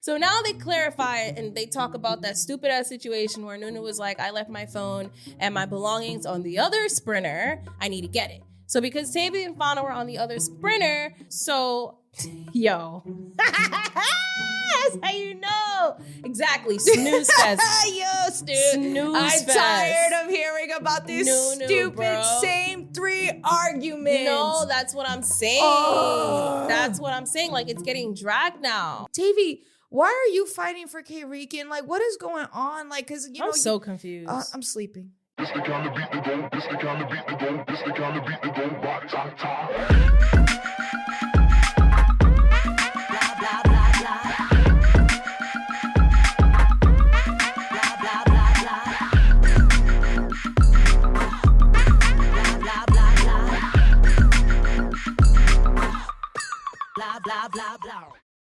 So now they clarify and they talk about that stupid ass situation where Nunu was like, I left my phone and my belongings on the other sprinter. I need to get it. So because Tavy and Fauna were on the other sprinter, so yo. That's how you know. Exactly. Snooze Fest. Yo, dude. Snooze I'm Fest. tired of hearing about these stupid bro. same 3 arguments. No, that's what I'm saying. Oh. That's what I'm saying. Like, it's getting dragged now. Tavy, why are you fighting for K-Rican? Like, what is going on? Like, because, you know. I'm so confused. I'm sleeping. This the kind of beat the go, this the kind of beat the go, this the kind of beat the go, rock, top, top.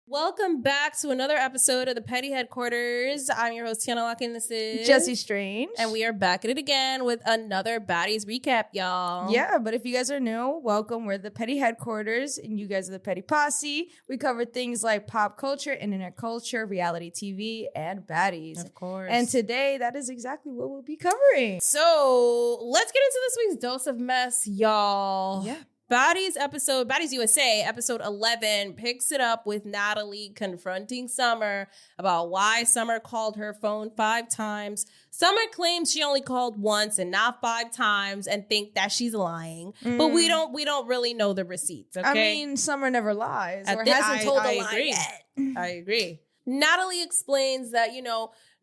Welcome back to another episode of the Petty Headquarters. I'm your host, Tiana Lock, and this is Jessie Strange. And we are back at it again with another Baddies recap, y'all. Yeah, but if you guys are new, welcome. We're the Petty Headquarters, and you guys are the Petty Posse. We cover things like pop culture, internet culture, reality TV, and baddies. Of course. And today, that is exactly what we'll be covering. So let's get into this week's dose of mess, y'all. Yeah. Baddies USA, episode 11, picks it up with Natalie confronting Summer about why Summer called her phone 5 times. Summer claims she only called once and not 5 times and think that she's lying. But we don't really know the receipts, okay? I mean, Summer never lies or hasn't told a lie yet. I agree. Natalie explains that,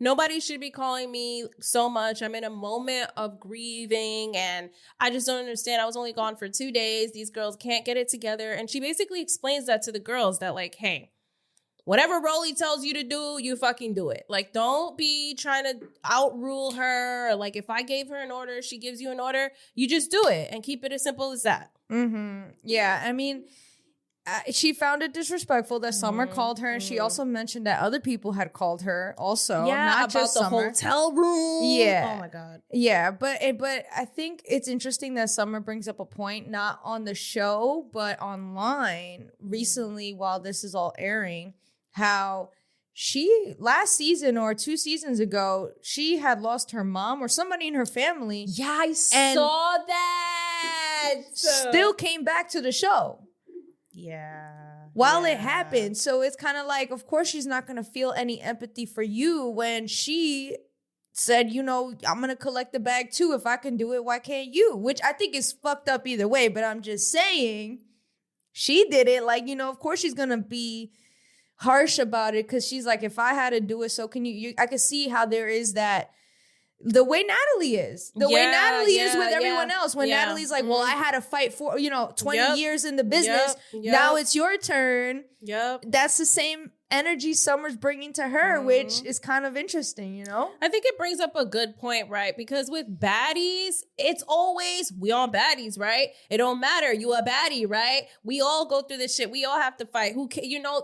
nobody should be calling me so much. I'm in a moment of grieving and I just don't understand. I was only gone for 2 days. These girls can't get it together. And she basically explains that to the girls that like, hey, whatever Rolly tells you to do, you fucking do it. Like, don't be trying to outrule her. Or like, if I gave her an order, she gives you an order, you just do it and keep it as simple as that. Mm-hmm. Yeah, I mean, she found it disrespectful that Summer called her, and she also mentioned that other people had called her also. Yeah, not about just the Summer. hotel room. Yeah. Oh my God. Yeah, but I think it's interesting that Summer brings up a point, not on the show, but online recently while this is all airing, how she, last season or 2 seasons ago, she had lost her mom or somebody in her family. Yeah, I saw that. Still came back to the show. Yeah. While it happened. So it's kind of like, of course, she's not going to feel any empathy for you when she said, I'm going to collect the bag too. If I can do it, why can't you? Which I think is fucked up either way. But I'm just saying, she did it. Like, of course she's going to be harsh about it because she's like, if I had to do it, so can you? I can see how there is that. The way Natalie is. The way Natalie is with everyone else. When Natalie's like, well, I had to fight for, 20 years in the business. Now it's your turn. Yep. That's the same energy Summer's bringing to her, which is kind of interesting, I think it brings up a good point, right? Because with baddies, it's always, we all baddies, right? It don't matter. You a baddie, right? We all go through this shit. We all have to fight.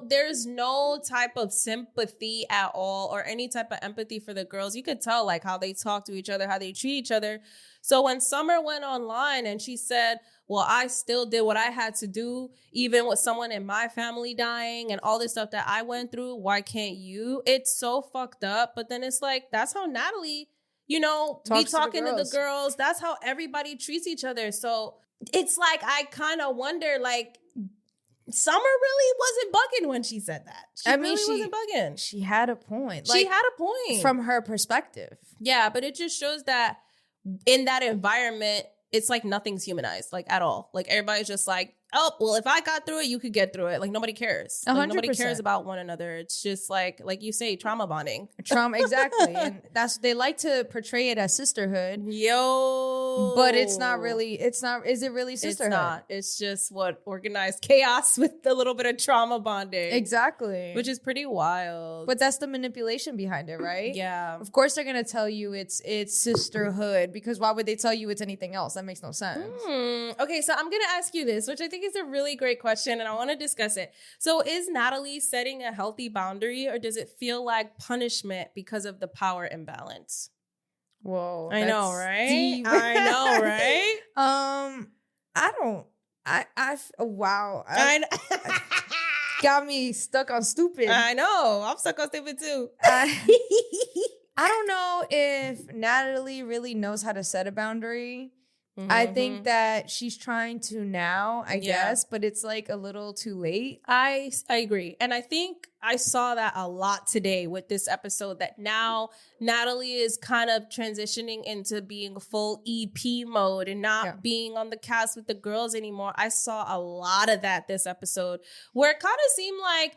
There's no type of sympathy at all or any type of empathy for the girls. You could tell like how they talk to each other, how they treat each other. So when Summer went online and she said, well, I still did what I had to do, even with someone in my family dying and all this stuff that I went through. Why can't you? It's so fucked up. But then it's like, that's how Natalie, be talking to the girls. That's how everybody treats each other. So it's like, I kind of wonder, like, Summer really wasn't bugging when she said that. She wasn't bugging. She had a point. She had a point. From her perspective. Yeah, but it just shows that in that environment, it's like nothing's humanized, like at all. Like everybody's just like, oh, well, if I got through it, you could get through it. Like nobody cares. Like, nobody cares about one another. It's just like you say, trauma bonding. Trauma, exactly. And they like to portray it as sisterhood. Yo. But it's not really, is it really sisterhood? It's not. It's just organized chaos with a little bit of trauma bonding. Exactly. Which is pretty wild. But that's the manipulation behind it, right? Yeah. Of course they're going to tell you it's sisterhood, because why would they tell you it's anything else? That makes no sense. Okay, so I'm going to ask you this, which I think is a really great question, and I want to discuss it. So is Natalie setting a healthy boundary, or does it feel like punishment because of the power imbalance? Whoa. I know, right? Deep. I know, right? Wow. Got me stuck on stupid. I know. I'm stuck on stupid too. I don't know if Natalie really knows how to set a boundary. I think that she's trying to now, I guess, but it's like a little too late. I agree. And I think I saw that a lot today with this episode, that now Natalie is kind of transitioning into being full EP mode and not being on the cast with the girls anymore. I saw a lot of that this episode, where it kind of seemed like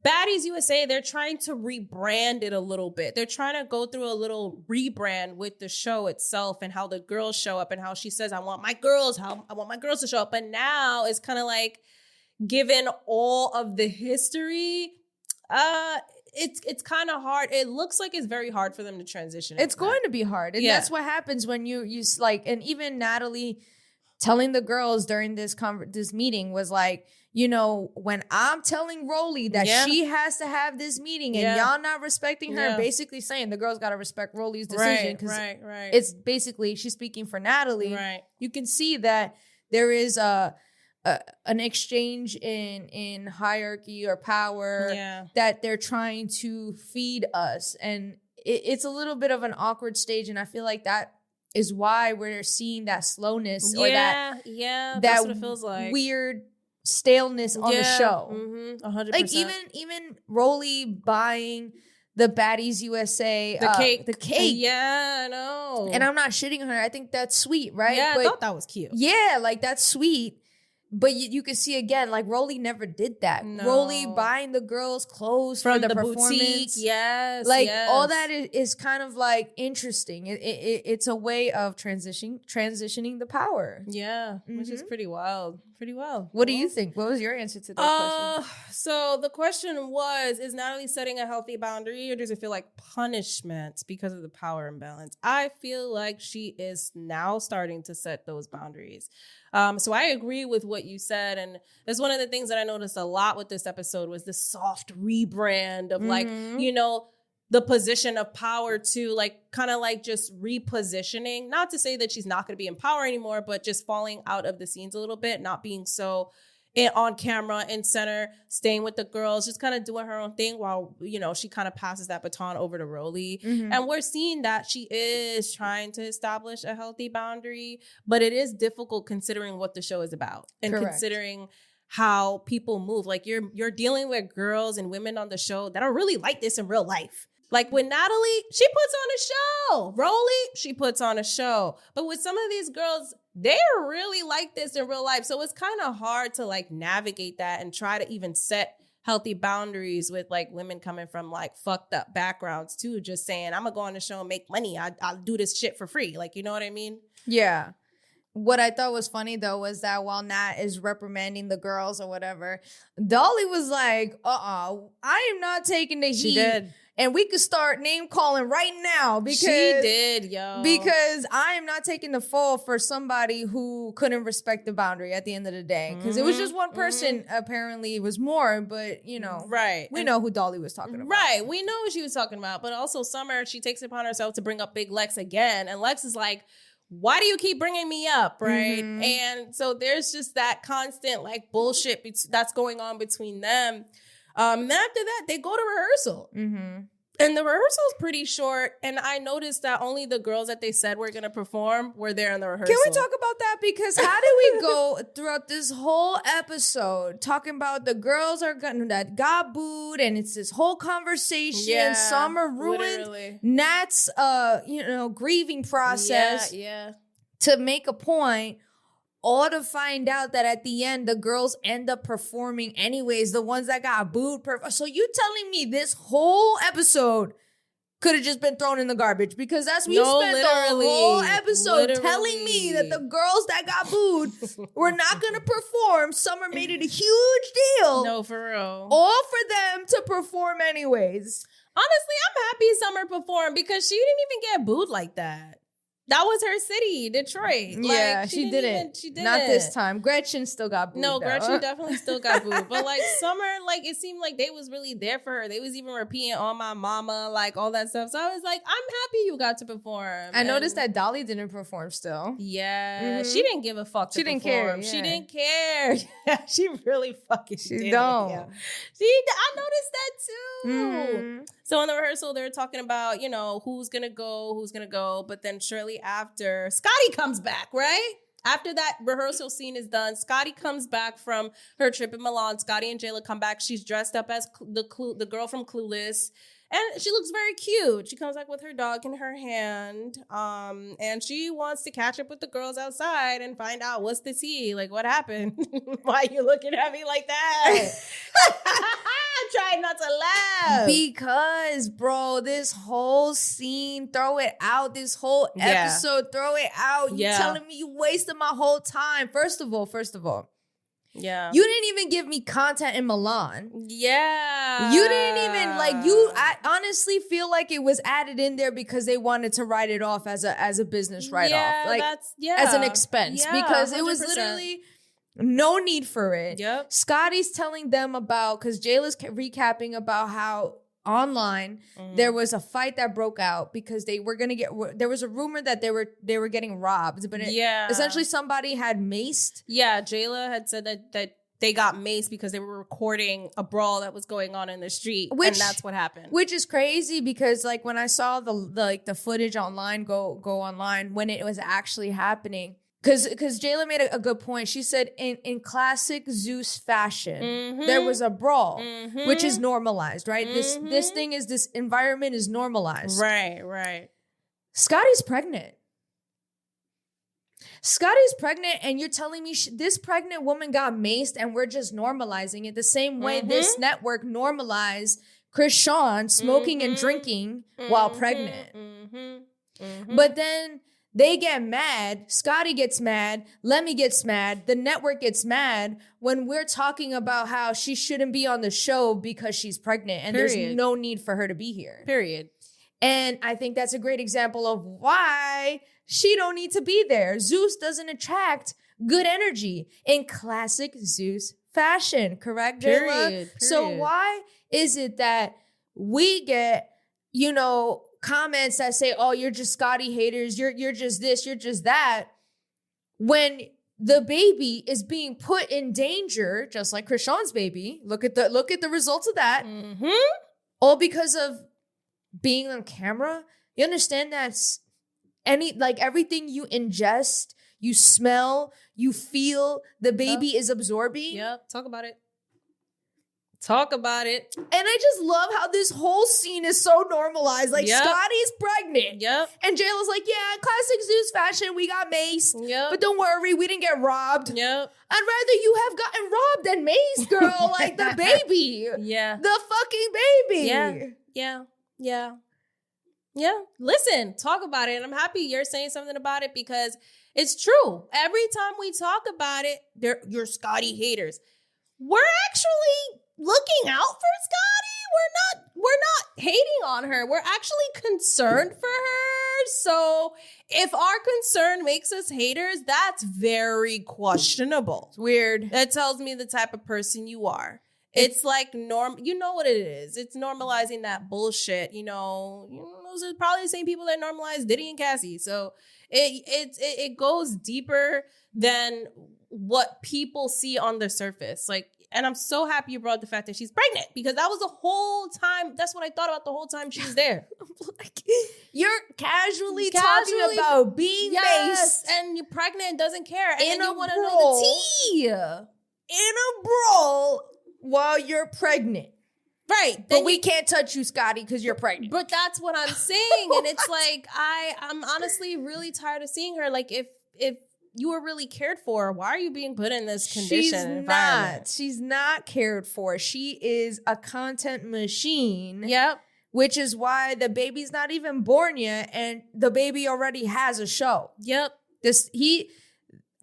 Baddies USA, they're trying to rebrand it a little bit. They're trying to go through a little rebrand with the show itself and how the girls show up and how she says, I want my girls to show up. But now it's kind of like, given all of the history, it's kind of hard. It looks like it's very hard for them to transition. It's going to be hard. And that's what happens when you like, and even Natalie telling the girls during this meeting was like, you know, when I'm telling Rolly that she has to have this meeting and y'all not respecting her, basically saying the girls got to respect Rolly's decision. Because it's basically, she's speaking for Natalie. Right. You can see that there is an exchange in hierarchy or power that they're trying to feed us. And it's a little bit of an awkward stage. And I feel like that is why we're seeing that slowness or that that's what it feels like. Weird staleness on the show. 100%. Like even Rolly buying the Baddies USA the cake. Yeah, I know. And I'm not shitting on her. I think that's sweet, right? Yeah, but I thought that was cute. Yeah, like that's sweet. But you can see again, like Rolly never did that. No. Rolly buying the girls clothes from for the boutique, performance. yes, like all that is kind of like interesting. It's a way of transitioning the power. Yeah, which is pretty wild. Pretty well. What do you think? What was your answer to that question? So the question was, is Natalie setting a healthy boundary, or does it feel like punishment because of the power imbalance? I feel like she is now starting to set those boundaries. So I agree with what you said. And that's one of the things that I noticed a lot with this episode was the soft rebrand of like, you know, the position of power to like kind of like just repositioning. Not to say that she's not going to be in power anymore, but just falling out of the scenes a little bit, not being so on camera, in center, staying with the girls, just kind of doing her own thing while, you know, she kind of passes that baton over to Rolly. And we're seeing that she is trying to establish a healthy boundary, but it is difficult considering what the show is about and considering how people move. Like you're dealing with girls and women on the show that are really like this in real life. Like with Natalie, she puts on a show. Rolly, she puts on a show. But with some of these girls, they're really like this in real life. So it's kind of hard to like navigate that and try to even set healthy boundaries with like women coming from like fucked up backgrounds too. Just saying, I'm gonna go on the show and make money. I'll do this shit for free. Like, you know what I mean? Yeah. What I thought was funny, though, was that while Nat is reprimanding the girls or whatever, Dolly was like, I am not taking the heat. She did. And we could start name calling right now because she did, yo. Because I am not taking the fall for somebody who couldn't respect the boundary at the end of the day. Because it was just one person. Apparently, it was more, but you know, we know who Dolly was talking about. Right, we know what she was talking about. But also, Summer, she takes it upon herself to bring up Big Lex again, and Lex is like, why do you keep bringing me up, right? And so there's just that constant like bullshit that's going on between them. Then after that, they go to rehearsal. And the rehearsal is pretty short. And I noticed that only the girls that they said were going to perform were there in the rehearsal. Can we talk about that? Because how did we go throughout this whole episode talking about the girls that got booed and it's this whole conversation. Yeah, Summer ruined Nat's, grieving process to make a point. All to find out that at the end, the girls end up performing anyways. The ones that got booed. So you telling me this whole episode could have just been thrown in the garbage? Because that's what you spent the whole episode telling me that the girls that got booed were not going to perform. Summer made it a huge deal. No, for real. All for them to perform anyways. Honestly, I'm happy Summer performed because she didn't even get booed like that. That was her city, Detroit. Yeah, Like, she didn't. She didn't. Not this time. Gretchen still got booed. No, though. Gretchen definitely still got booed. But like Summer, like it seemed like they was really there for her. They was even repeating "On My Mama," like all that stuff. So I was like, I'm happy you got to perform. I noticed that Dolly didn't perform still. Yeah, she didn't give a fuck. She didn't care. She Yeah. didn't care. Yeah, she really fucking. She did. don't. Yeah. I noticed that too. So in the rehearsal, they were talking about, you know, who's gonna go. But then shortly after, Scotty comes back, right? After that rehearsal scene is done, Scotty comes back from her trip in Milan. Scotty and Jayla come back. She's dressed up as the girl from Clueless. And she looks very cute. She comes back with her dog in her hand. And she wants to catch up with the girls outside and find out what's the tea. Like, what happened? Why are you looking at me like that? I'm trying not to laugh. Because, bro, this whole scene, throw it out. This whole episode, throw it out. You telling me you wasted my whole time. First of all, yeah, you didn't even give me content in Milan. Yeah, You didn't even I honestly feel like it was added in there because they wanted to write it off as a business write off, like as an expense, because 100%. It was literally no need for it. Yep. Scotty's telling them about, because Jayla's recapping about how online there was a fight that broke out because they were gonna there was a rumor that they were getting robbed, but essentially somebody had maced. Yeah, Jayla had said that they got maced because they were recording a brawl that was going on in the street, and that's what happened. Which is crazy because like when I saw the footage online go online when it was actually happening. Because Jayla made a good point. She said in classic Zeus fashion, there was a brawl, which is normalized, right? This environment is normalized. Right. Scotty's pregnant. Scotty's pregnant, and you're telling me this pregnant woman got maced, and we're just normalizing it the same way this network normalized Krishan smoking and drinking while pregnant. But then they get mad. Scotty gets mad. Lemmy gets mad. The network gets mad when we're talking about how she shouldn't be on the show because she's pregnant and there's no need for her to be here. Period. And I think that's a great example of why she don't need to be there. Zeus doesn't attract good energy in classic Zeus fashion, correct, Jayla? Period. So why is it that we get, comments that say, oh, you're just Scotty haters, you're just this, you're just that, when the baby is being put in danger, just like Krishan's baby. Look at the results of that. All because of being on camera. You understand that everything you ingest, you smell, you feel, the baby is absorbing. Yep. Talk about it. And I just love how this whole scene is so normalized. Like, Scotty's pregnant. Yep. And Jayla's like, yeah, classic Zeus fashion. We got maced. Yep. But don't worry, we didn't get robbed. Yep. I'd rather you have gotten robbed than maced, girl. Like, the baby. Yeah. The fucking baby. Yeah. Listen, talk about it. And I'm happy you're saying something about it because it's true. Every time we talk about it, you're Scotty haters. We're actually looking out for Scotty. We're not hating on her. We're actually concerned for her. So if our concern makes us haters, that's very questionable. It's weird. That tells me the type of person you are. It's like you know what it is. It's normalizing that bullshit. Those are probably the same people that normalize Diddy and Cassie. So it goes deeper than what people see on the surface. And I'm so happy you brought up the fact that she's pregnant because that was the whole time. That's what I thought about the whole time she was there. You're casually talking about being maced. And you're pregnant and doesn't care. And then you want to know the tea. In a brawl while you're pregnant. Right. But we can't touch you, Scotty, because you're pregnant. But that's what I'm saying. And it's like, I'm honestly really tired of seeing her. Like, if you were really cared for, why are you being put in this condition? She's not cared for. She is a content machine. Yep. Which is why the baby's not even born yet, and the baby already has a show. Yep.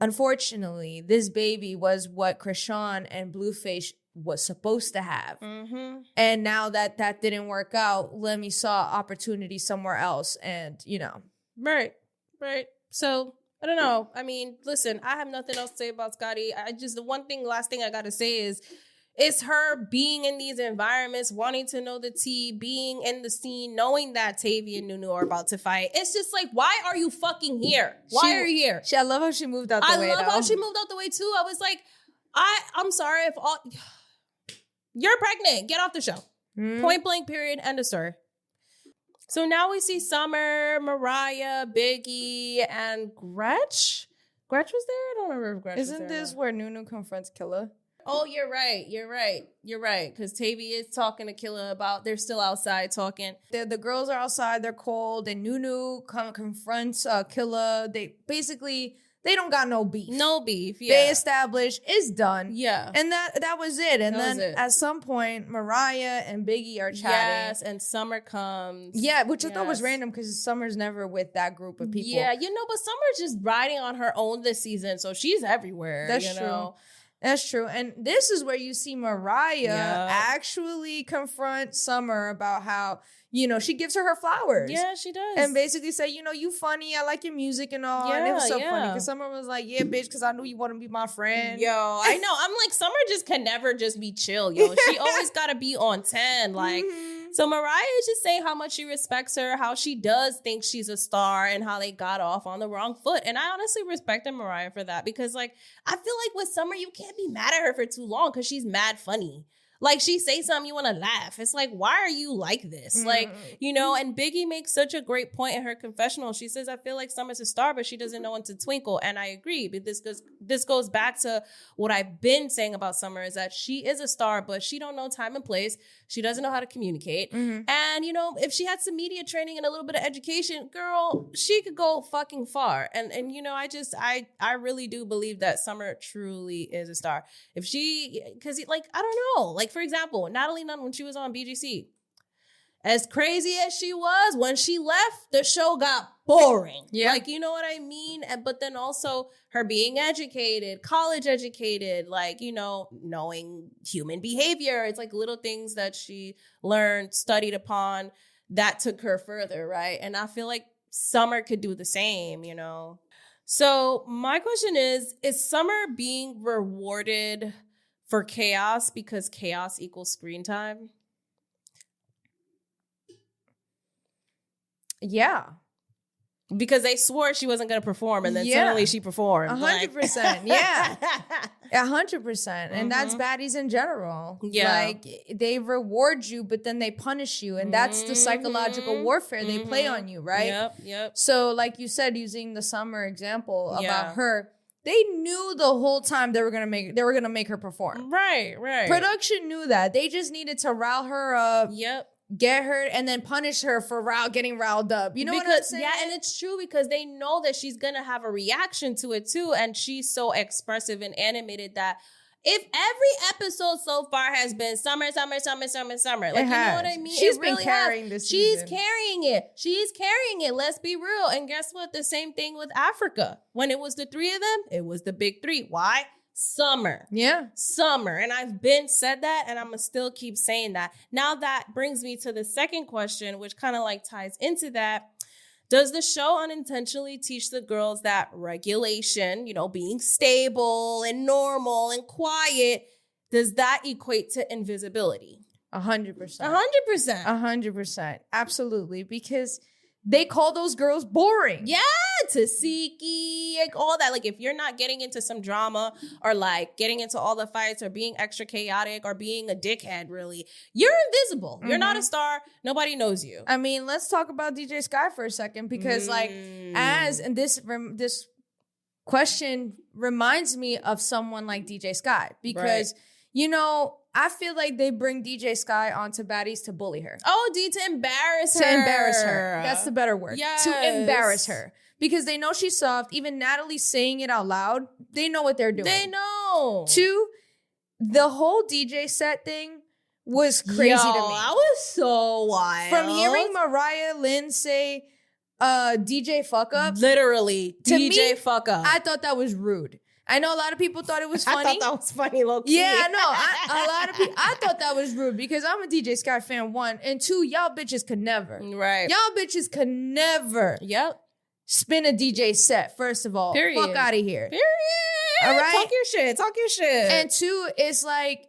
Unfortunately, this baby was what Krishan and Blueface was supposed to have. And now that didn't work out, Lemmy saw opportunity somewhere else, and Right. Right. So I don't know. I mean, listen, I have nothing else to say about Scotty. The last thing I gotta say is it's her being in these environments, wanting to know the tea, being in the scene, knowing that Tavy and Nunu are about to fight. It's just like, why are you fucking here? Why are you here? I love how she moved out the way. I love how she moved out the way too. I was like, I'm sorry if all you're pregnant. Get off the show. Point blank. Period. End of story. So now we see Summer, Mariah, Biggie, and Gretch. Gretch was there? I don't remember if Gretch was there. Isn't this where Nunu confronts Killa? Oh, you're right. Because Tavy is talking to Killa about they're still outside talking. The girls are outside. They're cold. And Nunu confronts Killa. They don't got no beef. No beef, yeah. They establish it's done. Yeah. And that was it. And then at some point, Mariah and Biggie are chatting. Yes, and Summer comes. Yeah, which I thought was random because Summer's never with that group of people. Yeah, but Summer's just riding on her own this season, so she's everywhere. That's true. That's true. And this is where you see Mariah actually confront Summer about how, she gives her flowers. Yeah, she does. And basically say, you funny. I like your music and all. And it was so funny because Summer was like, yeah, bitch, because I knew you want to be my friend. Yo, I know. I'm like, Summer just can never just be chill, yo. She always got to be on 10. Like, so Mariah is just saying how much she respects her, how she does think she's a star, and how they got off on the wrong foot. And I honestly respected Mariah for that because, like, I feel like with Summer, you can't be mad at her for too long because she's mad funny. Like, she say something, you want to laugh. It's like, why are you like this? Like, and Biggie makes such a great point in her confessional. She says, I feel like Summer's a star, but she doesn't know when to twinkle. And I agree. But this goes back to what I've been saying about Summer is that she is a star, but she don't know time and place. She doesn't know how to communicate. And, if she had some media training and a little bit of education, girl, she could go fucking far. And I really do believe that Summer truly is a star. If she, because, I don't know. Like, for example, Natalie Nunn, when she was on BGC, as crazy as she was, when she left, the show got boring. Yeah. Like, you know what I mean? But then also her being educated, college educated, like, knowing human behavior. It's like little things that she learned, studied upon that took her further, right? And I feel like Summer could do the same, So my question is Summer being rewarded for chaos because chaos equals screen time? Yeah. Because they swore she wasn't going to perform, and then suddenly she performed. 100%. Yeah. 100%. And that's baddies in general. Yeah. Like, they reward you, but then they punish you. And that's the psychological warfare they play on you, right? Yep. So, like you said, using the Summer example about her, they knew the whole time they were gonna make her perform. Right. Production knew that. They just needed to rile her up. Yep. Get her and then punish her for getting riled up. You know what I'm saying? Yeah, and it's true because they know that she's gonna have a reaction to it too, and she's so expressive and animated that if every episode so far has been summer, like, you know what I mean? She's been carrying this season. She's carrying it. Let's be real. And guess what? The same thing with Africa. When it was the three of them, it was the big three. Why? Summer. Yeah. Summer. And I've been said that, and I'm going to still keep saying that. Now that brings me to the second question, which kind of like ties into that. Does the show unintentionally teach the girls that regulation, being stable and normal and quiet, does that equate to invisibility? 100%. 100%. 100%. Absolutely. Because they call those girls boring. Yeah, Tasiki, like all that. Like, if you're not getting into some drama or like getting into all the fights or being extra chaotic or being a dickhead, really, you're invisible. You're not a star. Nobody knows you. I mean, let's talk about DJ Sky for a second because this question reminds me of someone like DJ Sky because, I feel like they bring DJ Sky onto Baddies to bully her. Oh, to embarrass her. To embarrass her. That's the better word. Yes. To embarrass her. Because they know she's soft. Even Natalie saying it out loud, they know what they're doing. They know. 2, the whole DJ set thing was crazy to me. That was so wild. From hearing Mariah Lynn say, DJ fuck up. Literally, DJ fuck up. I thought that was rude. I know a lot of people thought it was funny. I thought that was funny, low-key. Yeah, I know. A lot of people, I thought that was rude because I'm a DJ Sky fan, 1. And 2, y'all bitches could never. Right. Y'all bitches could never. Yep. spin a DJ set, first of all. Period. Fuck out of here. Period. All right? Talk your shit. And two, it's like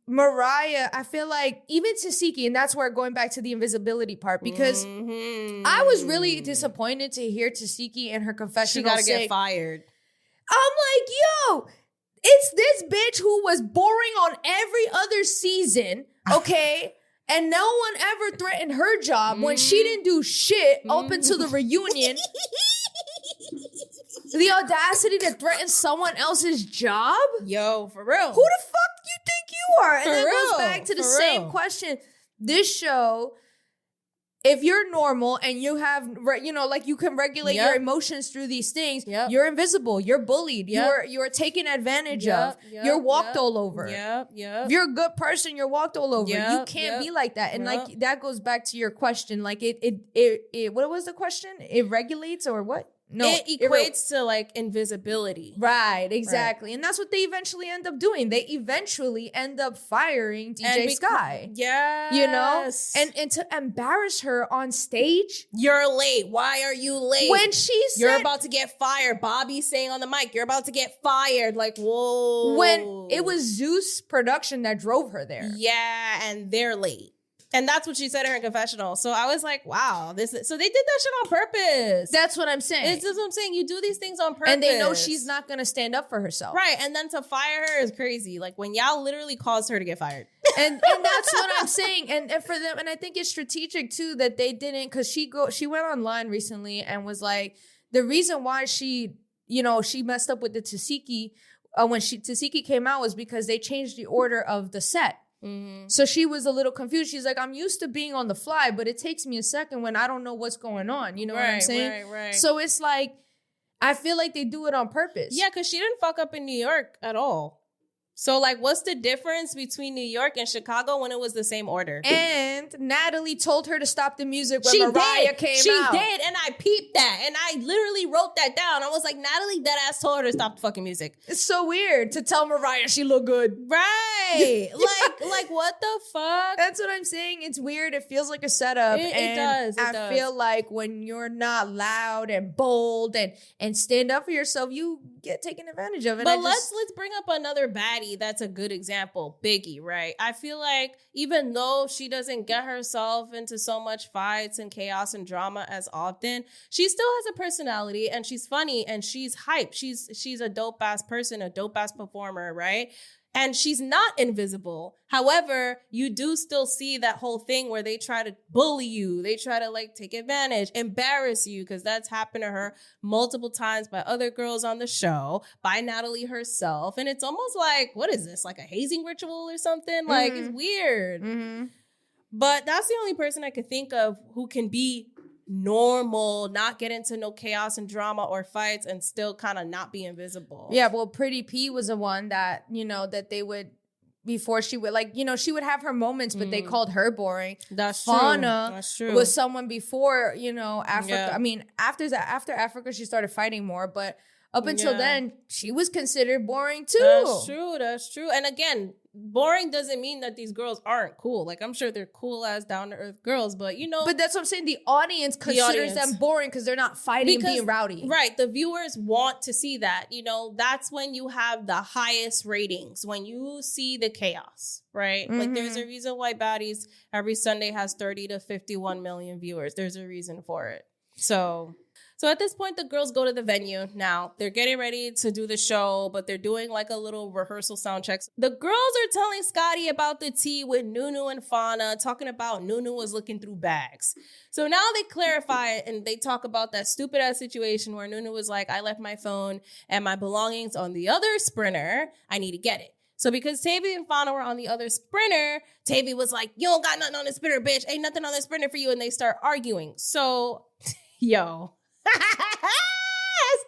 Mariah, I feel like even Tasiki, and that's where going back to the invisibility part, because I was really disappointed to hear Tasiki and her confessional She gotta say, get fired. I'm like, yo, it's this bitch who was boring on every other season, okay? And no one ever threatened her job when she didn't do shit up until the reunion. The audacity to threaten someone else's job? Yo, for real. Who the fuck do you think you are? And For that real, goes back to the for same real. question. This show, if you're normal and you have, like you can regulate your emotions through these things, you're invisible, you're bullied, you're taken advantage of, you're walked all over. If you're a good person, you're walked all over. You can't be like that. And like that goes back to your question. Like it what was the question? It regulates or what? No, it equates to like invisibility. Right, exactly. Right. And that's what they eventually end up doing. They eventually end up firing DJ Sky. Yeah. You know? And to embarrass her on stage. You're late. Why are you late? When she said, you're about to get fired. Bobby's saying on the mic, you're about to get fired. Like, whoa. When it was Zeus production that drove her there. Yeah, and they're late. And that's what she said in her confessional. So I was like, wow, so they did that shit on purpose. That's what I'm saying. It's just what I'm saying. You do these things on purpose. And they know she's not going to stand up for herself. Right. And then to fire her is crazy. Like when y'all literally caused her to get fired. And that's what I'm saying. And for them, and I think it's strategic too that they didn't, because she went online recently and was like, the reason why she messed up with the Tasiki when Tasiki came out was because they changed the order of the set. Mm-hmm. So she was a little confused. She's like, I'm used to being on the fly, but it takes me a second when I don't know what's going on. You know what I'm saying? Right. So it's like, I feel like they do it on purpose. Yeah, because she didn't fuck up in New York at all. So, like, what's the difference between New York and Chicago when it was the same order? And Natalie told her to stop the music when Mariah came out. She did, and I peeped that. And I literally wrote that down. I was like, Natalie deadass told her to stop the fucking music. It's so weird to tell Mariah she looked good. Right. like, what the fuck? That's what I'm saying. It's weird. It feels like a setup. It does. I feel like when you're not loud and bold and stand up for yourself, you get taken advantage of. But let's bring up another baddie. That's a good example. Biggie, right? I feel like even though she doesn't get herself into so much fights and chaos and drama as often, she still has a personality and she's funny and she's hype. She's a dope ass person, a dope ass performer, right? And she's not invisible. However, you do still see that whole thing where they try to bully you. They try to like take advantage, embarrass you, because that's happened to her multiple times by other girls on the show, by Natalie herself. And it's almost like, what is this? Like a hazing ritual or something? Like, it's weird. Mm-hmm. But that's the only person I could think of who can be normal, not get into no chaos and drama or fights and still kind of not be invisible. Yeah, well, Pretty P was the one that, that they would, before she would, like, she would have her moments, but they called her boring. That's Fauna true. That's true. Was someone before, Africa. Yeah. I mean, after Africa, she started fighting more, but up until then, she was considered boring too. That's true. And again, boring doesn't mean that these girls aren't cool. Like, I'm sure they're cool ass down to earth girls, but But that's what I'm saying. The audience considers them boring because they're not fighting and being rowdy. Right. The viewers want to see that. That's when you have the highest ratings, when you see the chaos, right? Mm-hmm. Like, there's a reason why Baddies every Sunday has 30 to 51 million viewers. There's a reason for it. So at this point, the girls go to the venue. Now, they're getting ready to do the show, but they're doing like a little rehearsal sound checks. The girls are telling Scotty about the tea with Nunu and Fauna, talking about Nunu was looking through bags. So now they clarify and they talk about that stupid ass situation where Nunu was like, I left my phone and my belongings on the other sprinter. I need to get it. So because Tavy and Fauna were on the other sprinter, Tavy was like, you don't got nothing on the sprinter, bitch. Ain't nothing on the sprinter for you. And they start arguing. So, yo.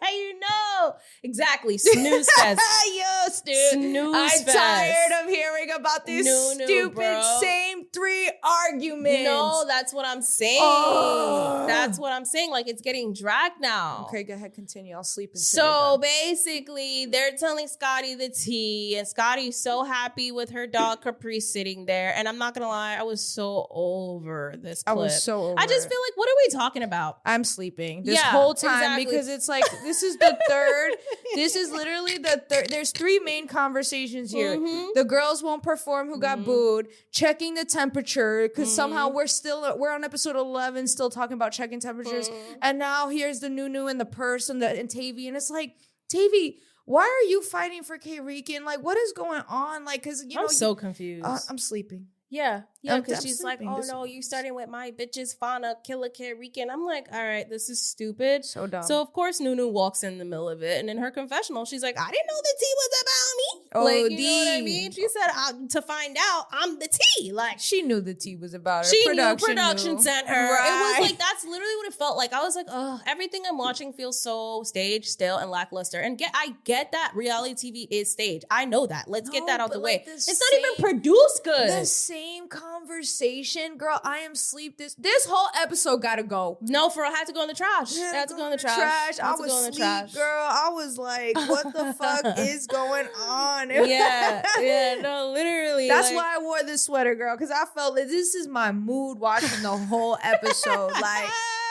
how you know. Exactly. Snooze fest. Yes, dude. Snooze I'm fest. tired of hearing about these stupid bro. same 3 arguments. No, that's what I'm saying. Oh. That's what I'm saying. Like, it's getting dragged now. Okay, go ahead, continue. I'll sleep until So basically, they're telling Scotty the tea, and Scotty's so happy with her dog Capri sitting there. And I'm not gonna lie, I was so over this clip. I was so over I just it. feel like, what are we talking about? I'm sleeping this Yeah, whole time exactly. because it's like this is the third. This is literally the third. There's 3 main conversations here. Mhm. The girls won't perform who got booed, checking the temperature because somehow we're on episode 11 still talking about checking temperatures, and now here's the Nunu and the purse and Tavy, and it's like, Tavy, why are you fighting for K-Rican? Like, what is going on? Like, because you know, I'm so confused. I'm sleeping. Yeah, I'm because she's like, sleeping. oh This- no, you starting with my bitches, Fauna, Killer Rican. I'm like, all right, this is stupid. So dumb. So of course Nunu walks in the middle of it, and in her confessional, she's like, I didn't know the tea was about me. Oh, Like, you know what I D. mean? She said, to find out, I'm the tea. Like, She knew the tea was about her. she knew production sent her. Right. It was like, that's literally what it felt like. I was like, oh, everything I'm watching feels so staged, still, and lackluster. And I get that reality TV is staged. I know that. Let's get No, that out but the like way. the It's not even same- produced good. The same conversation, girl. I am sleep. This whole episode gotta go. No, for real, I had to go in the trash. I had to go in the trash. I had to was go in the sleep, trash. girl. I was like, what the fuck is going on? Yeah, no, literally. That's like, why I wore this sweater, girl, because I felt like this is my mood watching the whole episode. Like,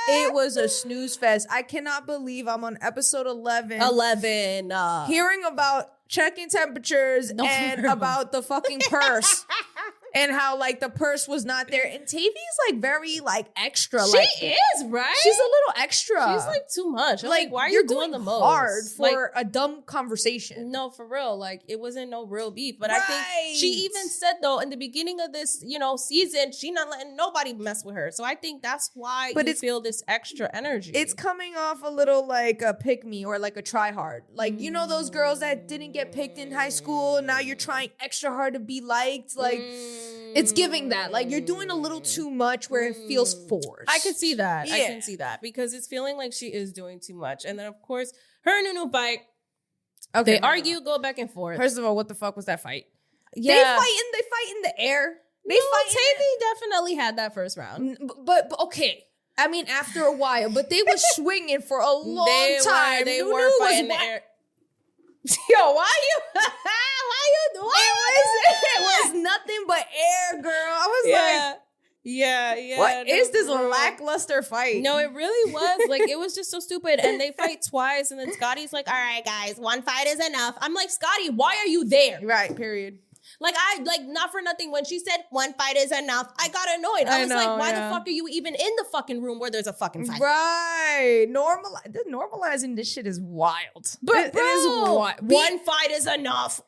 it was a snooze fest. I cannot believe I'm on episode 11. 11. Hearing about checking temperatures No, and for real. about the fucking purse. And how, like, the purse was not there. And Tavy's, like, very, like, extra. she like, is, right? she's a little extra. She's like too much. I'm like, why are you're you doing going the most? hard Like, for a dumb conversation. no, for real. Like, it wasn't no real beef. But I Right. think she even said, though, in the beginning of this, season, she not letting nobody mess with her. So I think that's why But you it's- feel this extra energy. It's coming off a little like a pick me or like a try hard. Like, you know, those girls that didn't get picked in high school. Now you're trying extra hard to be liked. Like, it's giving that. Like, you're doing a little too much where it feels forced. I can see that. I Yeah. can see that because it's feeling like she is doing too much. And then, of course, her and Nunu fight. Okay, They argue, go back and forth. First of all, what the fuck was that fight? yeah. They fight in the air. They fight in Tavy definitely had that first round. but okay. I mean, after a while, but they were swinging for a long time. They Nunu were was fighting in the wa- air. Yo, why you doing? It was nothing but air, girl. I was like, Yeah. what is this bro. lackluster fight? No, it really was. Like, it was just so stupid. And they fight twice. And then Scotty's like, all right, guys, one fight is enough. I'm like, Scotty, why are you there? Right, period. Like, not for nothing. When she said one fight is enough, I got annoyed. I was know, like, why yeah. the fuck are you even in the fucking room where there's a fucking fight? Right. Normalizing this shit is wild. But it is wild. one fight is enough.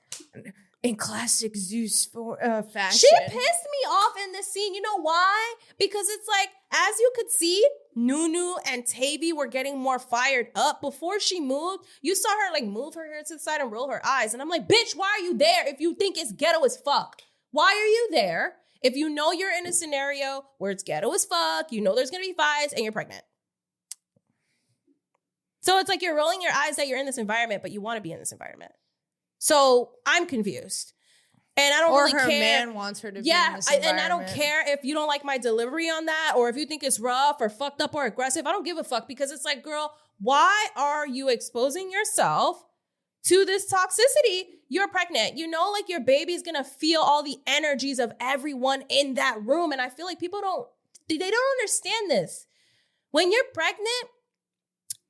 In classic Zeus fashion. She pissed me off in this scene. You know why? Because it's like, as you could see, Nunu and Tavy were getting more fired up. Before she moved, you saw her like move her hair to the side and roll her eyes. And I'm like, bitch, why are you there if you think it's ghetto as fuck? Why are you there if you know you're in a scenario where it's ghetto as fuck, you know there's gonna be fights, and you're pregnant? So it's like you're rolling your eyes that you're in this environment, but you want to be in this environment. So I'm confused. And I don't or really her care. man wants her to be in this and I don't environment. care if you don't like my delivery on that, or if you think it's rough or fucked up or aggressive. I don't give a fuck, because it's like, girl, why are you exposing yourself to this toxicity? You're pregnant. You know, like, your baby's gonna feel all the energies of everyone in that room. And I feel like people don't understand this. When you're pregnant,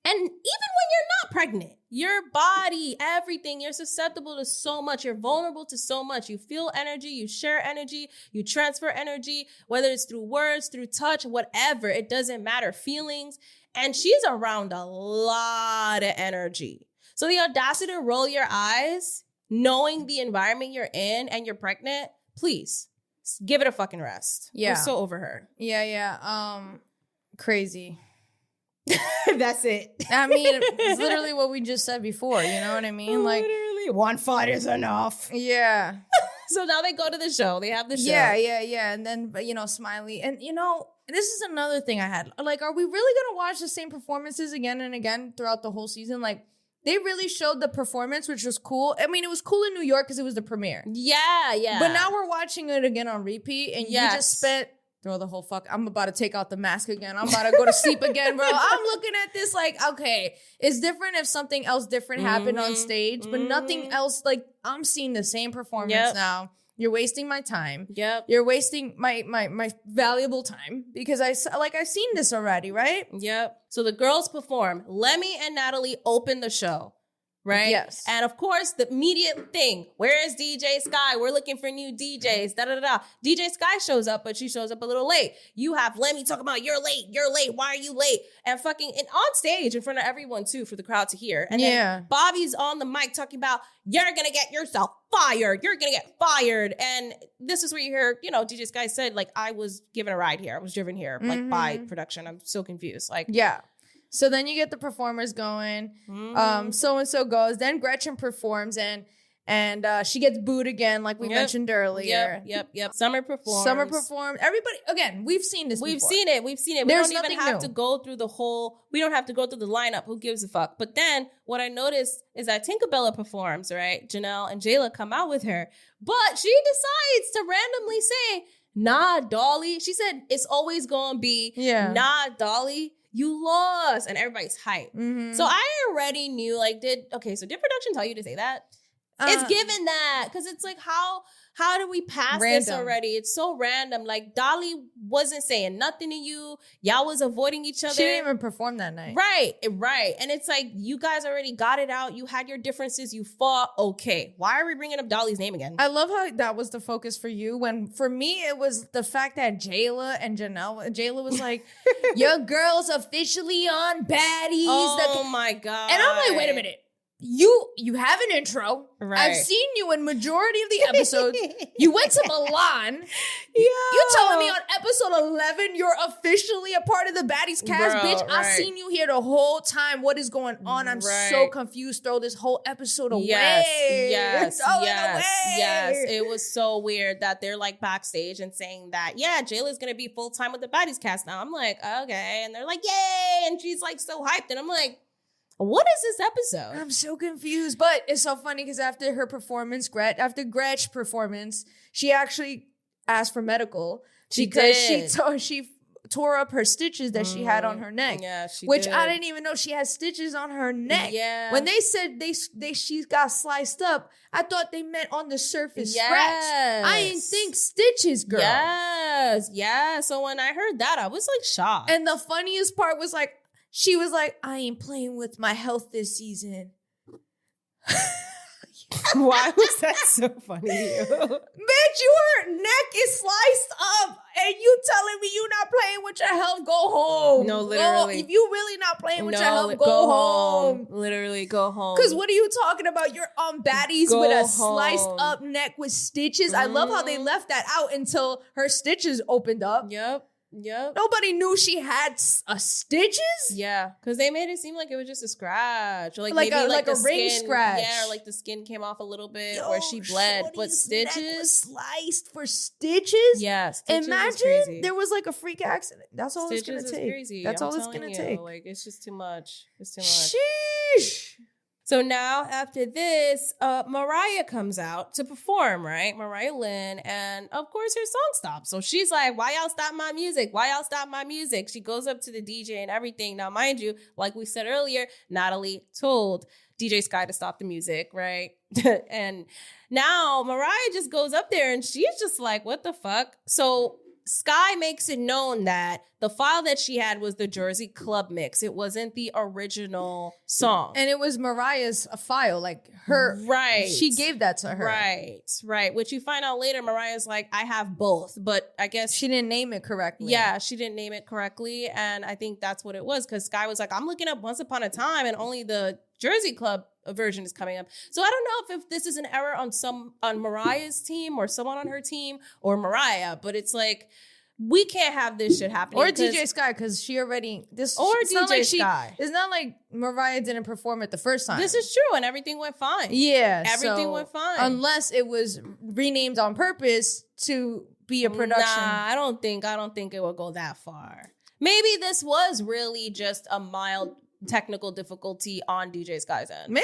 and even when you're not pregnant, your body, everything, you're susceptible to so much. You're vulnerable to so much. You feel energy, you share energy, you transfer energy, whether it's through words, through touch, whatever. It doesn't matter. Feelings. And she's around a lot of energy. So the audacity to roll your eyes, knowing the environment you're in and you're pregnant, please give it a fucking rest. Yeah. We're so over her. Yeah. Crazy. That's it. I mean, it's literally what we just said before. You know what I mean? Like, literally, one fight is enough. yeah. So now they go to the show. They have the show. Yeah. And then, Smiley. And, this is another thing I had. Like, are we really gonna watch the same performances again and again throughout the whole season? Like, they really showed the performance, which was cool. I mean, it was cool in New York because it was the premiere. Yeah. But now we're watching it again on repeat, and you just spent throw the whole fuck. I'm about to take out the mask again. I'm about to go to sleep again, bro. I'm looking at this like, okay, it's different if something else different happened on stage, but nothing else. Like, I'm seeing the same performance now. You're wasting my time. Yep. You're wasting my valuable time because I've seen this already, right? Yep. So the girls perform. Lemmy and Natalie open the show, right? Yes. And of course, the immediate thing, where is DJ Sky? We're looking for new DJs, da-da-da-da. DJ Sky shows up, but she shows up a little late. You have Lemmy talking about, you're late, why are you late? And fucking, and on stage in front of everyone too, for the crowd to hear. And then Bobby's on the mic talking about, you're gonna get yourself fired. You're gonna get fired. And this is where you hear, you know, DJ Sky said, like, I was given a ride here. I was driven here, like, by production. I'm so confused. Like, yeah. So then you get the performers going. So-and-so goes. Then Gretchen performs and she gets booed again, like we mentioned earlier. Yep. Summer performs. Everybody, again, we've seen this We've before. seen it. We There's don't even have to go through the whole, we don't have to go through the lineup. Who gives a fuck? But then what I noticed is that Tinkerbella performs, right? Janelle and Jayla come out with her. But she decides to randomly say, nah, Dolly. She said, it's always going to be, nah, Dolly. You lost. And everybody's hyped. So I already knew, like, did production tell you to say that? It's given that. Because it's like, how do we pass this already? It's so random. Like, Dolly wasn't saying nothing to you. Y'all was avoiding each other. She didn't even perform that night. Right. And it's like, you guys already got it out. You had your differences. You fought. Okay. Why are we bringing up Dolly's name again? I love how that was the focus for you. When for me, it was the fact that Jayla and Jayla was like, your girl's officially on Baddies. Oh my God. And I'm like, wait a minute. You have an intro. Right. I've seen you in majority of the episodes. You went to Milan. You telling me on episode 11 you're officially a part of the Baddies cast, bitch? Right. I've seen you here the whole time. What is going on? I'm so confused. Throw this whole episode away. Yes. It was so weird that they're like backstage and saying that, Jayla's gonna be full time with the Baddies cast now. I'm like, okay, and they're like, yay, and she's like so hyped, and I'm like, what is this episode? I'm so confused. But it's so funny because after her performance, Gretch's performance, she actually asked for medical she tore up her stitches that she had on her neck. Yeah, she which did. I didn't even know she had stitches on her neck. Yeah. When they said she got sliced up, I thought they meant on the surface scratch. I didn't think stitches, girl. Yes. Yeah. So when I heard that, I was like shocked. And the funniest part was like, she was like, I ain't playing with my health this season. Why was that so funny to you? Bitch, your neck is sliced up and you telling me you not playing with your health, go home. No, literally. If you really not playing with your health, go home. Literally, go home. Because what are you talking about? You're on Baddies with a sliced up neck with stitches. I love how they left that out until her stitches opened up. Yep. Nobody knew she had stitches. Yeah, because they made it seem like it was just a scratch, or like maybe a the ring skin, scratch. Yeah, or like the skin came off a little bit, or she bled. But stitches, neck was sliced for stitches. Yeah, stitches. Imagine there was like a freak accident. That's all stitches it's gonna take. Crazy. That's all it's telling gonna you, take. Like, it's just too much. It's too much. Sheesh. So now after this, Mariah comes out to perform, right? Mariah Lynn. And of course her song stops. So she's like, why y'all stop my music? Why y'all stop my music? She goes up to the DJ and everything. Now, mind you, like we said earlier, Natalie told DJ Sky to stop the music, right? And now Mariah just goes up there and she's just like, what the fuck? So Sky makes it known that the file that she had was the Jersey Club mix. It wasn't the original song. And it was Mariah's file, like her. Right. She gave that to her. Right. Which you find out later, Mariah's like, I have both. But I guess she didn't name it correctly. Yeah, she didn't name it correctly. And I think that's what it was. Because Sky was like, I'm looking up Once Upon a Time and only the Jersey Club version is coming up. So I don't know if this is an error on Mariah's team or someone on her team or Mariah. But it's like, we can't have this shit happening. Or DJ Sky, because she already... Sky. It's not like Mariah didn't perform it the first time. This is true, and everything went fine. Yeah. Everything went fine. Unless it was renamed on purpose to be a production. Nah, I don't think it will go that far. Maybe this was really just a mild technical difficulty on DJ Sky's end.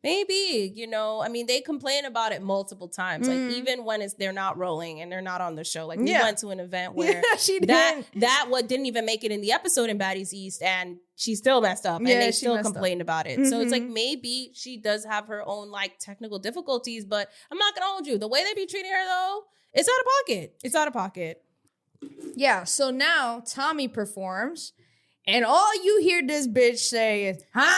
Maybe, you know, I mean, they complain about it multiple times. Like, even when they're not rolling and they're not on the show. Like, we went to an event where that what didn't even make it in the episode in Baddies East, and she still messed up, and they still complained about it. So it's like, maybe she does have her own, like, technical difficulties, but I'm not gonna hold you. The way they be treating her, though, it's out of pocket. It's out of pocket. Yeah, so now Tommy performs, and all you hear this bitch say is, huh?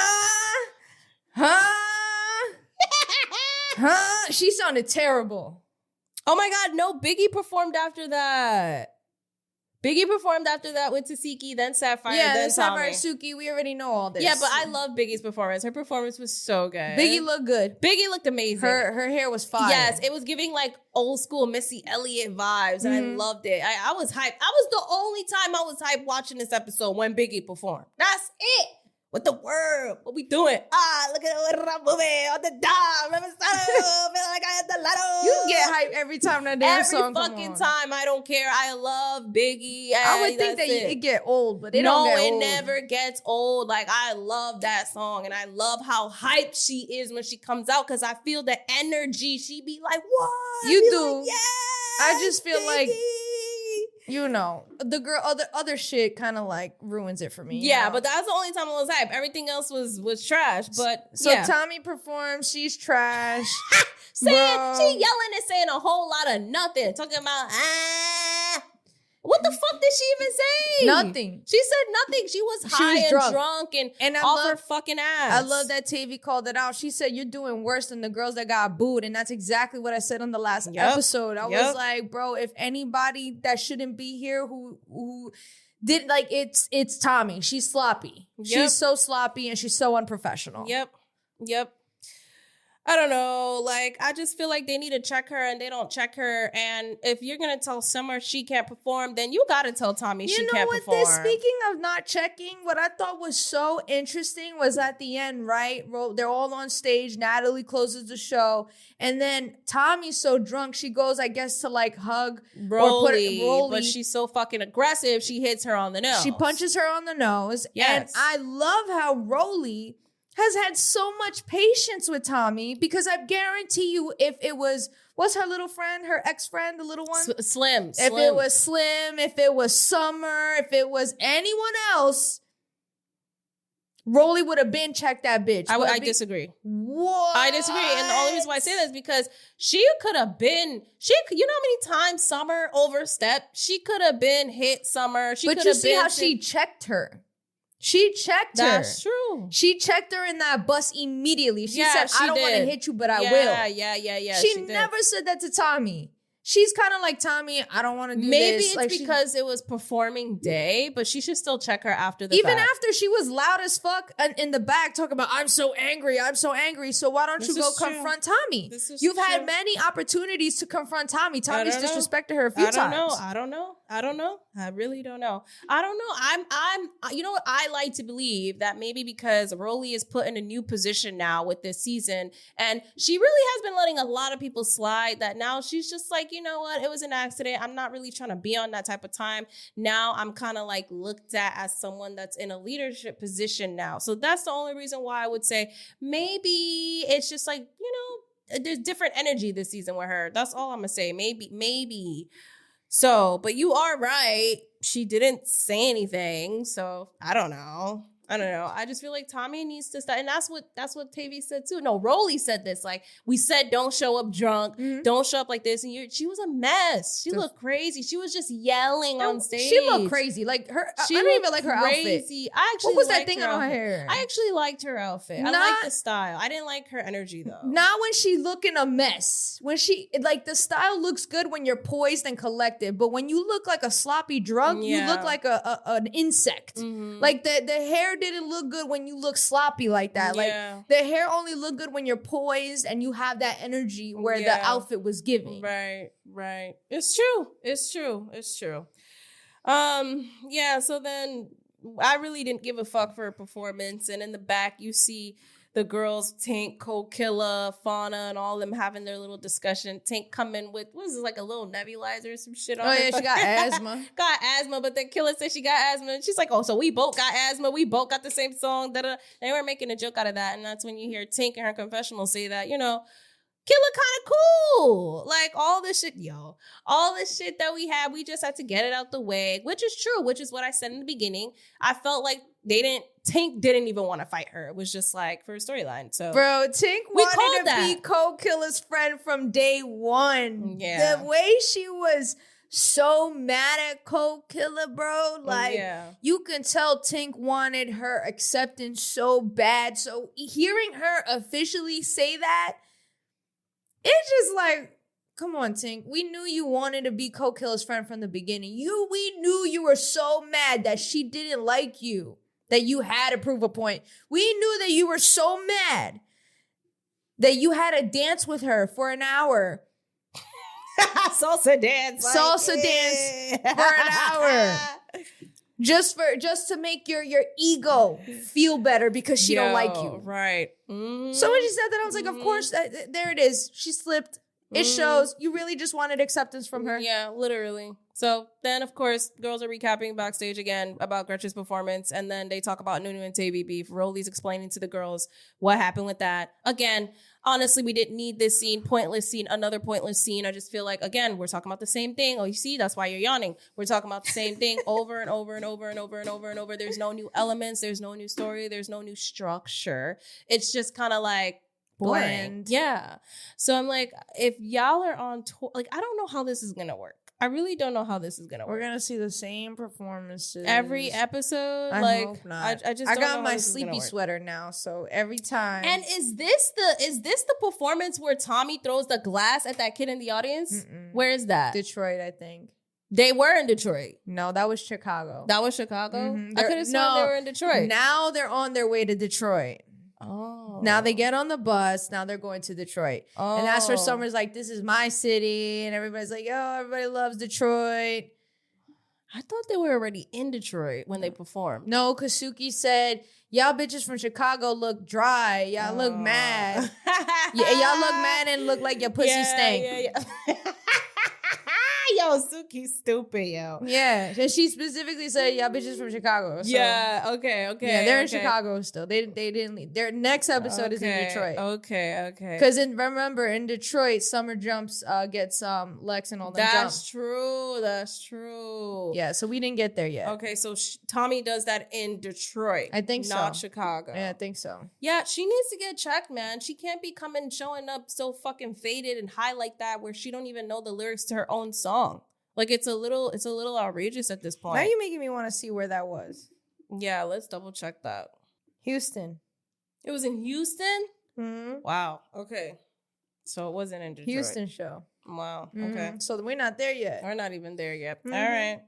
She sounded terrible. Oh my God, no, Biggie performed after that. With Tasiki, then Sapphire, then Sapphire, Tommy. Suki, we already know all this. Yeah, but I love Biggie's performance. Her performance was so good. Biggie looked good. Biggie looked amazing. Her hair was fire. Yes, it was giving like old school Missy Elliott vibes, and I loved it. I was hyped. I was the only time I was hyped watching this episode when Biggie performed. That's it. What the world? What we doing? Look at what I'm moving on the dime. Feel like I had the lotto. You get hyped every time that damn song come on. Every fucking time. I don't care. I love Biggie. I would think that it get old, but it don't get old. No, it never gets old. Like, I love that song, and I love how hyped she is when she comes out, because I feel the energy. She be like, what? You do. Like, yes, I just feel Biggie. like, you know, the girl, other shit kind of like ruins it for me. Yeah, you know? but that's the only time I was hype. Everything else was trash. But so Tommy performs. She's trash. She yelling and saying a whole lot of nothing. Talking about what the fuck did she even say? Nothing. She said nothing. She was high and drunk and off her fucking ass. I love that Tavy called it out. She said, you're doing worse than the girls that got booed. And that's exactly what I said on the last episode. I was like, bro, if anybody that shouldn't be here who did, like, it's Tommy. She's sloppy. She's so sloppy and she's so unprofessional. Yep. I don't know. Like, I just feel like they need to check her, and they don't check her. And if you're going to tell Summer she can't perform, then you got to tell Tommy she can't perform. Speaking of not checking, what I thought was so interesting was at the end, right? They're all on stage. Natalie closes the show. And then Tommy's so drunk, she goes, I guess, to like hug Rolly. But she's so fucking aggressive, she hits her on the nose. She punches her on the nose. Yes. And I love how Rolly has had so much patience with Tommy, because I guarantee you, if it was, what's her little friend, her ex-friend, the little one? Slim. If it was Slim, if it was Summer, if it was anyone else, Rolly would have been checked that bitch. I disagree. What? I disagree. And the only reason why I say that is because you know how many times Summer overstepped? She could have been hit Summer. But you see how she checked her. She checked her. That's true. She checked her in that bus immediately. She said, I don't want to hit you, but I will. Yeah. She never said that to Tommy. She's kind of like, Tommy, I don't want to do this. Maybe it's like because it was performing day, but she should still check her after the Even fact. after she was loud as fuck in the back talking about, I'm so angry. So why don't you go confront Tommy? You've had many opportunities to confront Tommy. Tommy's disrespected her a few times. I don't know. I really don't know. I don't know. I'm you know what, I like to believe that maybe because Rolly is put in a new position now with this season, and she really has been letting a lot of people slide, that now she's just like, you know what, it was an accident. I'm not really trying to be on that type of time. Now I'm kind of like looked at as someone that's in a leadership position now. So that's the only reason why I would say maybe it's just like, you know, there's different energy this season with her. That's all I'm gonna say. Maybe. So, but you are right. She didn't say anything. So I don't know. I just feel like Tommy needs to start. And that's what Tavy said too. No, Rolly said this. Like, we said, don't show up drunk. Don't show up like this. And she was a mess. She looked crazy. She was just yelling on stage. She looked crazy. Like her, I don't even like her outfit. I actually what was that thing on her hair? I actually liked her outfit. I liked the style. I didn't like her energy though. Not when she looking a mess. When she, like, the style looks good when you're poised and collected. But when you look like a sloppy drunk, you look like an insect. Like the hair didn't look good when you look sloppy like that. Like the hair only look good when you're poised and you have that energy where the outfit was giving. Right. It's true. So then I really didn't give a fuck for her performance. And in the back, you see the girls, Tink, Cold Killer, Fauna, and all of them having their little discussion. Tink coming with, what is this, like a little nebulizer or some shit on her? Oh, yeah, she got asthma. Got asthma, but then Killer said she got asthma. And she's like, oh, so we both got asthma. We both got the same song. Da-da. They were making a joke out of that. And that's when you hear Tink in her confessional say that, you know, Killer kind of cool. Like all this shit, all this shit that we had, we just had to get it out the way, which is true, which is what I said in the beginning. I felt like Tink didn't even want to fight her. It was just like for a storyline. So, bro, Tink wanted to be Cold Killer's friend from day one. Yeah. The way she was so mad at Cold Killer, bro. Like, you can tell Tink wanted her acceptance so bad. So hearing her officially say that, it's just like, come on, Tink. We knew you wanted to be Cold Killer's friend from the beginning. We knew you were so mad that she didn't like you, that you had to prove a point. We knew that you were so mad that you had to dance with her for an hour. Salsa dance for an hour. Just to make your ego feel better because she don't like you. Right. So when she said that, I was like, of course, there it is. She slipped. It shows. You really just wanted acceptance from her. Yeah, literally. So then, of course, girls are recapping backstage again about Gretchen's performance. And then they talk about Nunu and Tavy beef. Rolly's explaining to the girls what happened with that. Again, honestly, we didn't need this scene. Pointless scene. Another pointless scene. I just feel like, again, we're talking about the same thing. Oh, you see? That's why you're yawning. We're talking about the same thing over and over and over and over and over and over. There's no new elements. There's no new story. There's no new structure. It's just kind of like, bland. Yeah. So I'm like, if y'all are on tour, like, I don't know how this is going to work. I really don't know how this is going to work. We're going to see the same performances. Every episode? I hope not. I just I don't got know my how this is gonna sleepy work. sweater now, so every time. And is this the performance where Tommy throws the glass at that kid in the audience? Mm-mm. Where is that? Detroit, I think. They were in Detroit. No, that was Chicago. That was Chicago? Mm-hmm. I could have sworn they were in Detroit. Now they're on their way to Detroit. Oh. Now they get on the bus. Now they're going to Detroit. Oh. And that's where Summer's like, this is my city. And everybody's like, yo, everybody loves Detroit. I thought they were already in Detroit when they performed. No, because Suki said, y'all bitches from Chicago look dry. Y'all look mad. Yeah, y'all look mad and look like your pussy stank. Yeah. Yo, Suki's stupid, yo. Yeah, and she specifically said, y'all bitches from Chicago. So. Yeah, okay. Yeah, they're in Chicago still. They didn't leave. Their next episode is in Detroit. Okay. Because remember, in Detroit, Summer jumps gets Lex and all them That's true. Yeah, so we didn't get there yet. Okay, so Tommy does that in Detroit. I think not so. Chicago. Yeah, I think so. Yeah, she needs to get checked, man. She can't be showing up so fucking faded and high like that where she don't even know the lyrics to her own song. Like it's a little outrageous at this point. Now you're making me want to see where that was. Yeah, let's double check that. Houston. It was in Houston? Mm-hmm. Wow. Okay. So it wasn't in Detroit. Houston show. Wow. Mm-hmm. Okay. So we're not there yet. We're not even there yet. Mm-hmm. All right.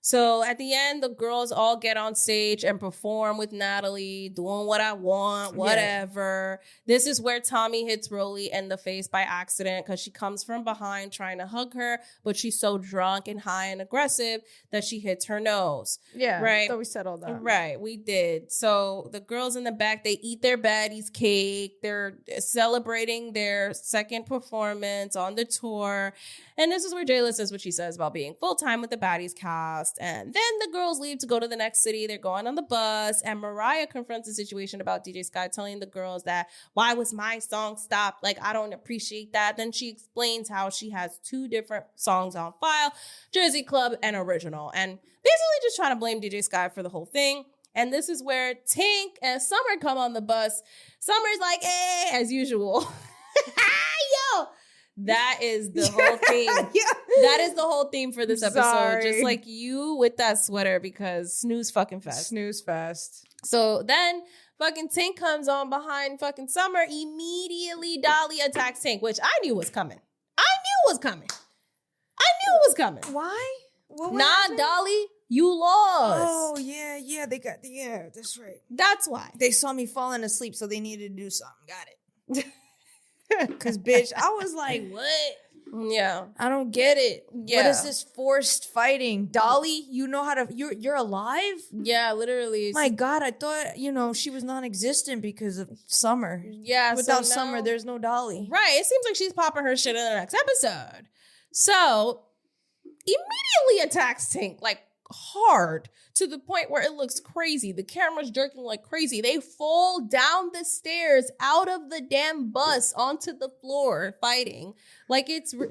So at the end, the girls all get on stage and perform with Natalie, doing what I want, whatever. Yeah. This is where Tommy hits Rolly in the face by accident because she comes from behind trying to hug her, but she's so drunk and high and aggressive that she hits her nose. Yeah. Right. So we settled that. Right. We did. So the girls in the back, they eat their Baddies cake. They're celebrating their second performance on the tour. And this is where Jayla says what she says about being full-time with the Baddies cast. And then the girls leave to go to the next city. They're going on the bus. And Mariah confronts the situation about DJ Sky telling the girls that, why was my song stopped? Like, I don't appreciate that. Then she explains how she has 2 different songs on file, Jersey Club and Original. And basically just trying to blame DJ Sky for the whole thing. And this is where Tink and Summer come on the bus. Summer's like, as usual. Yo! That is the whole theme. That is the whole theme for this episode. Sorry. Just like you with that sweater because snooze fucking fest. Snooze fest. So then fucking Tink comes on behind fucking Summer. Immediately Dolly attacks Tink, which I knew was coming. Why? Nah, Dolly, you lost. Oh, yeah. They got, that's right. That's why. They saw me falling asleep, so they needed to do something. Got it. Because, bitch, I was like, what? Yeah. I don't get it. Yeah. What is this forced fighting? Dolly, you know how to, you're alive? Yeah, literally. My God, I thought, she was non-existent because of Summer. Yeah. Without so Summer, now- there's no Dolly. Right. It seems like she's popping her shit in the next episode. So immediately attacks Tink like hard to the point where it looks crazy. The camera's jerking like crazy. They fall down the stairs out of the damn bus onto the floor fighting. Like it's Throw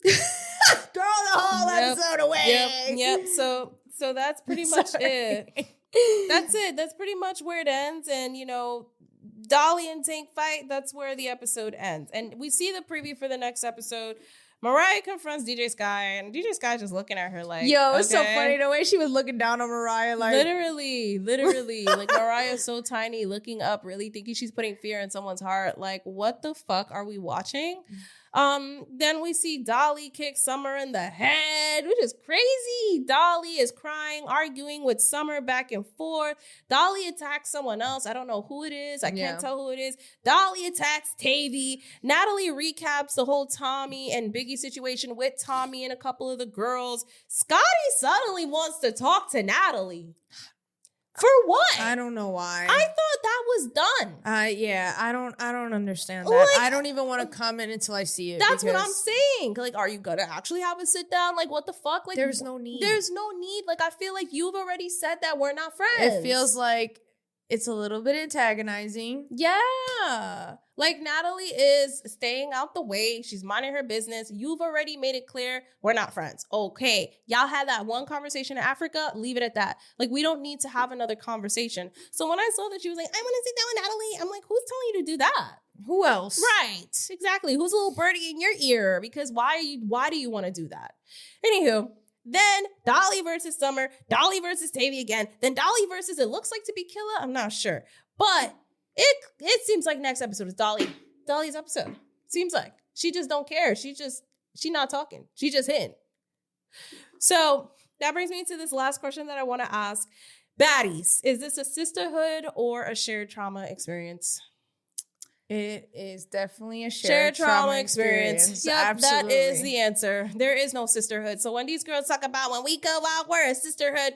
the whole episode away. Yep. So that's pretty much it. That's it. That's pretty much where it ends. And Dolly and Tink fight. That's where the episode ends. And we see the preview for the next episode. Mariah confronts DJ Sky, and DJ Sky just looking at her like, Yo, it's so okay. funny the way she was looking down on Mariah. Like, Literally. Like Mariah's so tiny, looking up, really thinking she's putting fear in someone's heart. Like, what the fuck are we watching? Then we see Dolly kick Summer in the head, which is crazy. Dolly is crying, arguing with Summer back and forth. Dolly attacks someone else. I don't know who it is. I can't tell who it is. Dolly attacks Tavy. Natalie recaps the whole Tommy and Biggie situation with Tommy and a couple of the girls. Scotty suddenly wants to talk to Natalie. For what? I don't know why. I thought that was done. I don't understand that. Like, I don't even want to comment until I see it. That's what because I'm saying. Like, are you gonna actually have a sit down? Like, what the fuck? Like, There's no need. There's no need. Like, I feel like you've already said that we're not friends. It feels like it's a little bit antagonizing. Yeah. Like, Natalie is staying out the way. She's minding her business. You've already made it clear we're not friends. Okay. Y'all had that one conversation in Africa. Leave it at that. Like, we don't need to have another conversation. So when I saw that she was like, I want to sit down with Natalie, I'm like, who's telling you to do that? Who else? Right. Exactly. Who's a little birdie in your ear? Because why do you want to do that? Anywho, then Dolly versus Summer, Dolly versus Tavy again, then Dolly versus it looks like to be Killa. I'm not sure. But it seems like next episode is Dolly's episode. Seems like. She just don't care. She not talking. She just hitting. So that brings me to this last question that I want to ask. Baddies, is this a sisterhood or a shared trauma experience? It is definitely a Shared trauma experience. Yep, Absolutely. that is the answer. There is no sisterhood. So when these girls talk about when we go out, we're a sisterhood,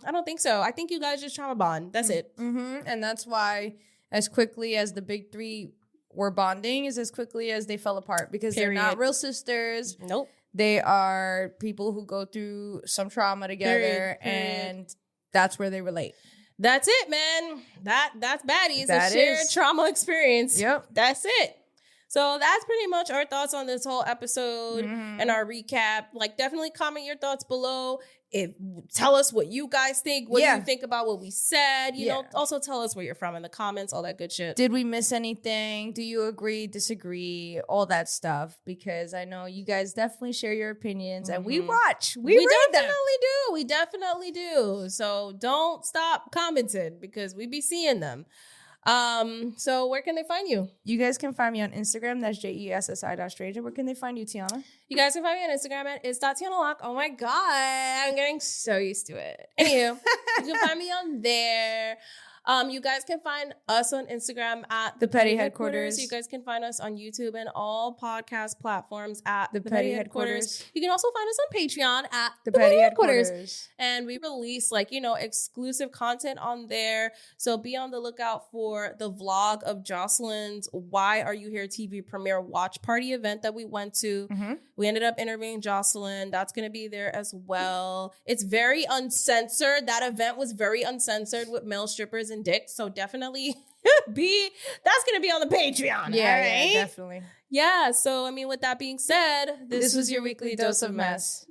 I don't think so. I think you guys just trauma bond. That's it. Mm-hmm. And that's why as quickly as the big three were bonding is as quickly as they fell apart because they're not real sisters. Nope. They are people who go through some trauma together and that's where they relate. That's it, man. That's Baddies. That a shared is. trauma experience. Yep. That's it. So that's pretty much our thoughts on this whole episode and our recap. Like, definitely comment your thoughts below. Tell us what you guys think. What do you think about what we said? You know, also tell us where you're from in the comments, all that good shit. Did we miss anything? Do you agree, disagree, all that stuff? Because I know you guys definitely share your opinions and we watch. We read them. do. We definitely do. So don't stop commenting because we be seeing them. So where can they find you? You guys can find me on Instagram. That's JESSI.Stranger. Where can they find you, Tiana? You guys can find me on Instagram at @Tatiana. Oh my God. I'm getting so used to it. Anywho, you can find me on there. You guys can find us on Instagram at The Petty Headquarters. You guys can find us on YouTube and all podcast platforms at The Petty Headquarters. You can also find us on Patreon at The Petty Headquarters. And we release exclusive content on there. So be on the lookout for the vlog of Jocelyn's Why Are You Here TV premiere watch party event that we went to. We ended up interviewing Jocelyn. That's going to be there as well. It's very uncensored. That event was very uncensored with male strippers and dicks. So definitely that's going to be on the Patreon. Yeah, all right? yeah, definitely. Yeah. So, I mean, with that being said, this was your weekly dose of mess.